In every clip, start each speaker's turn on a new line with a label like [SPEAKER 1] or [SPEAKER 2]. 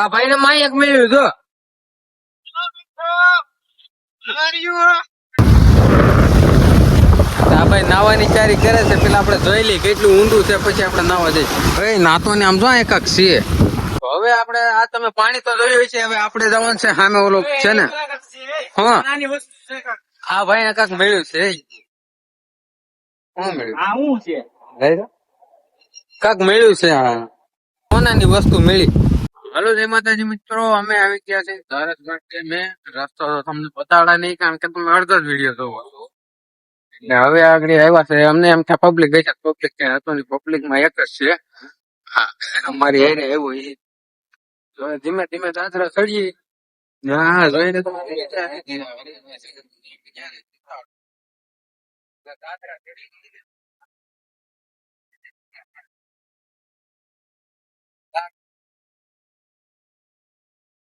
[SPEAKER 1] આ ભાઈ ને માયક મળ્યું જો આ ભાઈ નાવાની તૈયારી કરે છે. પેલા આપણે જોઈ લઈએ કેટલું ઊંડું છે, પછી આપણે નાવા જઈએ. ભાઈ નાતો ને આમ જો એકાક છીએ. હવે આપણે આ તમે પાણી તો જોયું છે, હવે આપણે જવાનું છે સામે ઓલો છે ને. હા આ ભાઈ કાક મળ્યું છે. શું મળ્યું કાક મળ્યું છે. આ સોનાની વસ્તુ મળી. હાલો જય માતાજી મિત્રો, અમે આવી ગયા છે ધારસગઢ ડેમે. રસ્તો તો તમને બતાવડા નહીં, કારણ કે તમે અડધો જ વિડીયો જોવો છો. એટલે હવે આગળ આવ્યા છે. અમને એમ થાય પબ્લિક ગઈ છે, પબ્લિક ક્યાં હતો નહીં. પબ્લિક માં એક જ છે. હા અમારી હેરે એવું ધીમે ધીમે દાદરા ચડીએ. હા જોઈને તો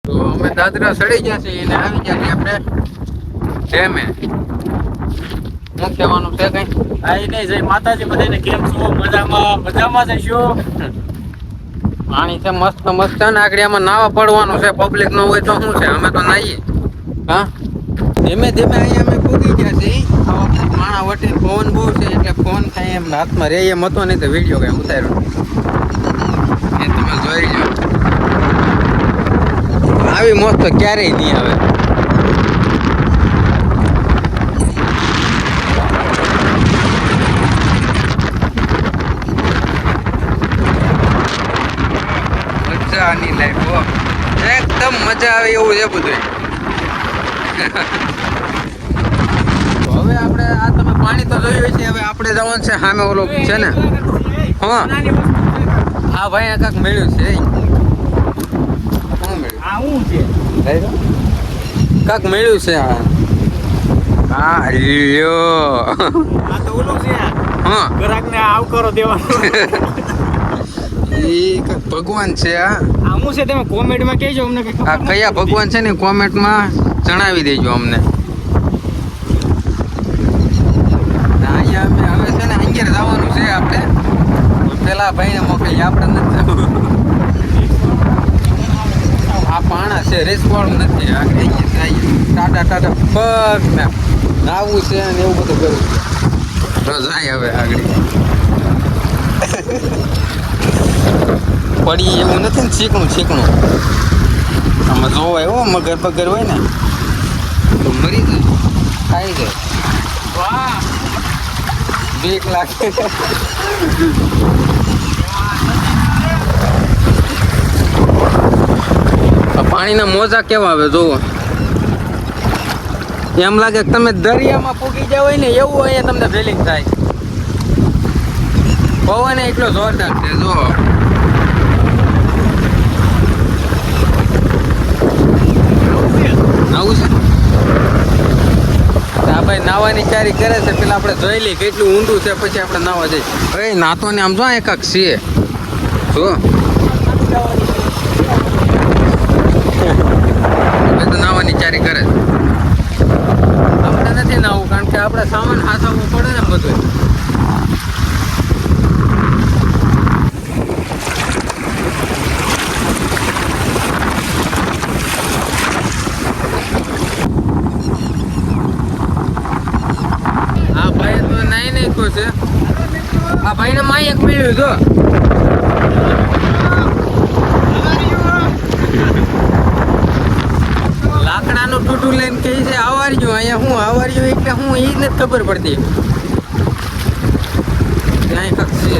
[SPEAKER 1] તો અમે દાદરા ચડી ગયા છીએ અને આવી ગયા છીએ આપણે ડેમે. શું કહેવાનું છે કઈ?
[SPEAKER 2] આઈ નહીં જય માતાજી બધાને. કેમ છો? મજામાં મજામાં જઈશો.
[SPEAKER 1] પાણી છે મસ્ત મસ્ત છે ને. આગળ આમાં નાવા પડવાનું છે. પબ્લિક ન હોય તો શું છે, અમે તો નાહીએ. હા ધીમે ધીમે અહીંયા અમે પૂગી ગયા છીએ. માણા વટે ફોન બહુ છે એટલે ફોન થાય એમ હાથમાં રે એમ હતો નહીં તો વિડીયો કઈ ઉતાર્યો એ તમે જોઈ લો. આવી મોત તો ક્યારેય નહીં આવે. મજાની લાઈફ એકદમ મજા આવે એવું છે બધું. હવે આપણે આ તમે પાણી તો જોયું છે. હવે આપણે જવાનું છે સામે ઓલો છે ને. હા આ ભાઈ કાંક મળ્યું છે. કાંક મળ્યું છે. હા લ્યો હા
[SPEAKER 2] ગ્રાહકને આવકારો દેવાનો.
[SPEAKER 1] ભગવાન છે.
[SPEAKER 2] આમું છે, તમે કોમેન્ટમાં કહેજો અમને.
[SPEAKER 1] આ કયા ભગવાન છે ને કોમેન્ટમાં જણાવી દેજો અમને. અહીંયા અમે હવે છે ને અહીંયા જવાનું છે. આપણે પેલા ભાઈને મોકલી, આપણે નથી જવું. આ પાણા છે, રેસવાળું નથી. ટાટા ટાટા પગ ને નાવું છે ને એવું બધું કરવું છે. તો જાય હવે આગળ. પડી એવું નથી ને, ચીકણું ચીકણું. આમાં જોવાય હો, મગર બગર હોય ને તો મરી જાય, ખાઈ જાય.
[SPEAKER 2] વાહ
[SPEAKER 1] બીક લાગે. પાણીના મોજા કેવા આવે જોવો. એમ લાગે કે તમે દરિયામાં પૂગી જાવ હોય ને એવું અહીંયા તમને ફિલિંગ થાય. પવન એટલો જોરદાર છે જો. આવું છે. આ ભાઈ નાવાની તૈયારી કરે છે. પેલા આપણે જોઈ લઈએ કેટલું ઊંડું છે, પછી આપણે નાવા જઈએ. ભાઈ નાતો ને આમ જો એકાક છીએ જો. તો નાવાની તૈયારી કરે છે. આપણે નથી નાવું, કારણ કે આપણે સામાન હાથવવું પડે ને બધું. આ ભાઈ તો નાઈ નાખ્યો છે. આ ભાઈને માયક મળ્યું જો. લાકડાનું ટૂટું લઈને કહે છે આવારજો. અહીંયા હું આવારજો એટલે હું એ નથી ખબર પડતી. ત્યાં કક છે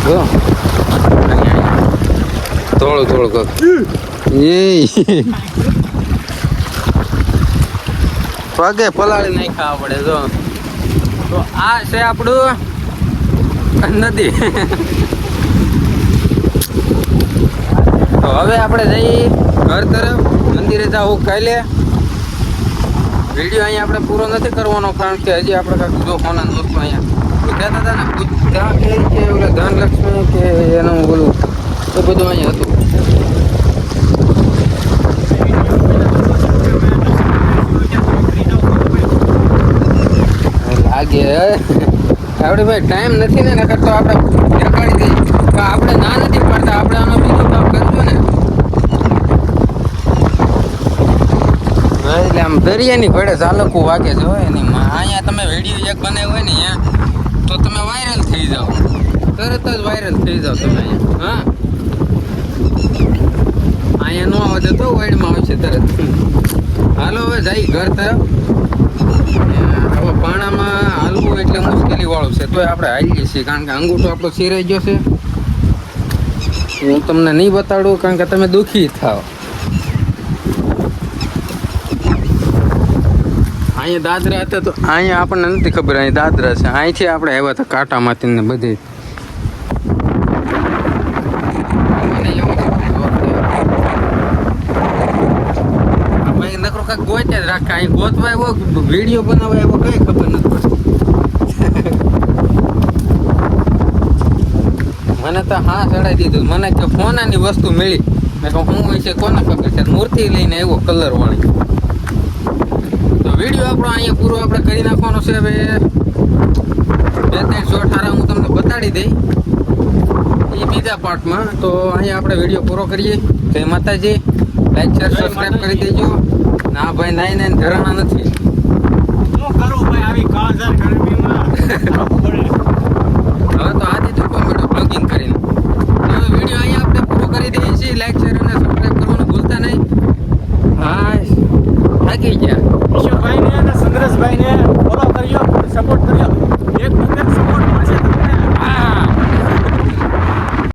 [SPEAKER 1] જો થોડું થોડું કક એ પગે પલાળી નાખ્યા આપણે જો. તો આ છે આપણું નદી. તો હવે આપણે જઈએ ઘર તરફ. મંદિરે જવું કાલે. વિડીયો અહીંયા આપણે પૂરો નથી કરવાનો, કારણ કે હજી આપણે કાંઈક જો કોના દોસ્તો અહીંયા કહેતા હતા ને બુદ્ધા કે ઓલા ધનલક્ષ્મી કે એનું બોલું તો બધું અહીંયા હતું. લાગે આપણે ભાઈ ટાઈમ નથી ને, નકર તો આપણે દેખાડી દઈએ. આપણે ના નથી પાડતા, આપણે આનો બીજું કામ કરજો ને. દરિયાની ઘોડે ઝાલકું વાગે છે હોય એની અહીંયા તમે વિડીયો એક બનાવ્યો હોય ને અહીંયા તો તમે વાયરલ થઈ જાઓ, તરત જ વાયરલ થઈ જાઓ તમે અહીંયા. હા, અહીંયા નો આવે તો વાઈડમાં આવશે તરત. હાલો હવે જાય ઘર તરફ. હવે પાણામાં હાલવું એટલે મુશ્કેલી વાળું છે, તોય આપણે હાલીએ છીએ કારણ કે અંગૂઠો આપણો સિરાઈ ગયો છે. હું તમને નહીં બતાડું કારણ કે તમે દુઃખી થાવ. અહીંયા દાદરા હતા તો અહીંયા આપણને નથી ખબર અહીં દાદરા છે. અહીંથી આપણે આવ્યા હતા કાંટામાંથી ને બધે. ભાઈ નકરો કાંઈક ગોત્યા જ રાખે. અહીં ગોતવા આવ્યો વિડીયો બનાવવા આવ્યો કઈ ખબર નથી પડતી. મને તો હા ચડાવી દીધું. મને કે ફોનાની વસ્તુ મળી. મેં કહું હું હોય છે કોને ખબર છે. મૂર્તિ લઈને આવ્યો કલર વાળી. તો વિડીયો આપણો અહીંયા પૂરો આપણે કરી નાખવાનો છે. હવે 2-3 શોર્ટ હારા હું તમને બતાડી દઈ એ બીજા પાર્ટમાં. તો અહીંયા આપણે વિડીયો પૂરો કરીએ. જય માતાજી. લાઈક શેર સબસ્ક્રાઈબ કરી દેજો. ના ભાઈ નાઈને ધરાણા નથી.
[SPEAKER 2] શું કરું ભાઈ આવી કાળઝાળ ગરમીમાં?
[SPEAKER 1] હવે તો આજે તો કોમેડો બ્લોગિંગ કરીને હવે વિડીયો અહીંયા આપણે પૂરો કરી દઈએ છીએ. લાઈક શેર અને સબસ્ક્રાઈબ કરવાનું ભૂલતા નહીં. હા થાકી ગયા.
[SPEAKER 2] ઈશ્વરભાઈને અને સંદ્રેશભાઈને ફોલો કરજો, સપોર્ટ કરજો.